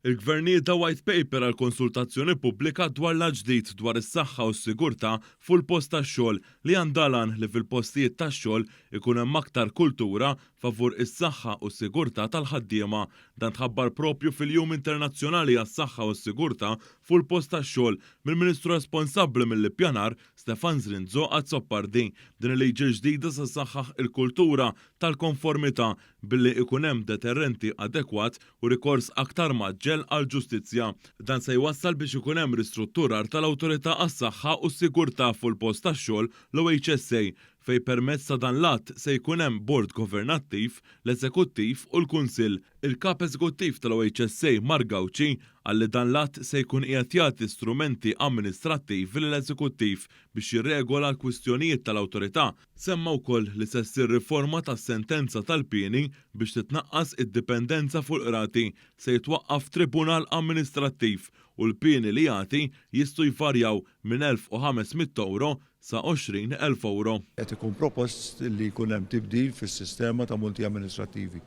Il-Gvernijiet da white paper għal konsultazzjoni pubblika dwar l-ġdid dwar is-saħħa u s-sigurtà fuq il-post tax-xogħol li għandalan li fil-postijiet tax-xogħol ikun hemm aktar kultura favur is-saħħa u s-sigurtà tal-ħaddiema. Dan tħabbar propju fil-Jum Internazzjonali għas-Saħħa u s-Sigurtà fuq il-post tax-xogħol mill-Ministru responsabbli mill-ippjanar Stefan Zrinzo Azzopardi. Din il-liġi ġdida se saħħaħ il-kultura tal-konformità billi ikun hemm deterrenti adekwat u rikors aktar maġġel għall-ġustizzja. Dan se jwassal biex ikun hemm ristrutturar tal-Awtorità għas-Saħħa u s-Sigurtà fuq il-post tax-xogħol l-OHSA fej permezz ta' dan l-att se jkun hemm bord governattiv, l-eżekuttiv u l-kunsill. Il-kap eżekuttiv tal-OHSA Mark Gawċi għalli dan l-att se jkun qiegħed jagħti strumenti amministrattivi lill-eżekuttiv biex jirregola l-kwistjonijiet tal-awtorità. Semma wkoll li se ssir riforma tas-sentenza tal-pieni biex titnaqqas id-dipendenza fuq il-qrati, se jitwaqqaf tribunal amministrattiv u l-pieni li jagħti jistgħu jvarjaw minn 1,500 euro sa 20,000 euro. Qed ikun propost li jkun hemm tibdil fis-sistema ta' multi amministrativi.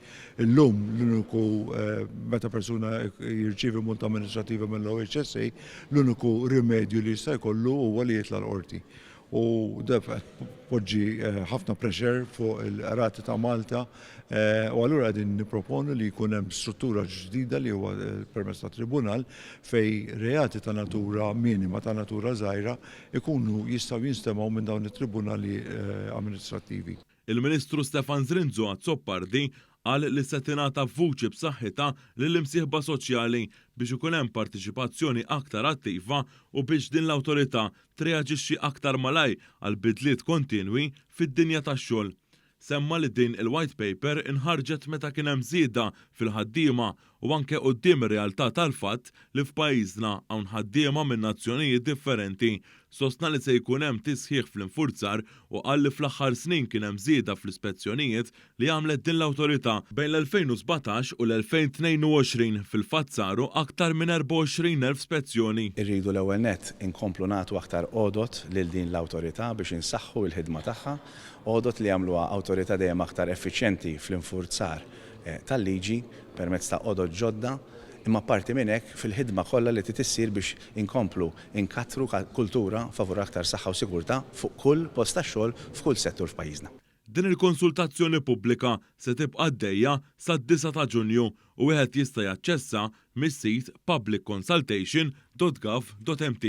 Illum l-uniku meta persuna jirċievi multa amministrativa mill-OHSA, l-uniku rimedju li jista' jkollu huwa li jitla l-qorti. U def poġġi ħafna pressure fuq il-qrati ta' Malta u allura qegħdin nipproponu li jkun hemm struttura ġdida li huwa permezz ta' tribunal fej reati ta' natura minima ta' natura żgħira ikunu jistgħu jinstemaw minn dawn it-tribunali amministrattivi. Il-Ministru Stefan Zrinzo Azzopardi qal li se tingħata vuċi b'saħħitha lill-imsieħba soċjali biex ikun hemm partiċipazzjoni aktar attiva u biex din l-awtorità treaġixxi aktar malaj għal bidliet kontinwi fid-dinja tax-xogħol. Semma li din il-white paper inħarġet meta kien hemm żieda fil-ħaddiema u anke quddiem ir-realtà tal-fatt li f'pajjiżna hawn ħaddiema minn nazzjonijiet differenti. Sostna li se jkun hemm tisħiħ fl-infurzar u qal li fl-aħħar snin kien hemm żieda fl-ispezzjonijiet li għamlet din l-awtorità bejn l-2017 u l-2022 fil-fatt saru aktar minn 24,000 spezzjoni. Irridu l-ewwel nett inkomplu nagħtu aktar għodot lil din l-awtorità biex insaħħu l-ħidma tagħha, għodot li jagħmluha awtorità dejjem aktar effiċjenti fl-infurzar tal-liġi permezz ta' għodot ġodda. Imma parti minn hekk fil-ħidma kollha li titissir biex inkomplu inkattru kultura favur aktar saħħa u sigurtà fuq kull post tax-xogħol f'kull settur f'pajjiżna. Din il-konsultazzjoni pubblika se tibqa' għaddejja sad-9 ta' Ġunju u wieħed jista' jaċċessa mis-sit publicconsultation.gov.mt.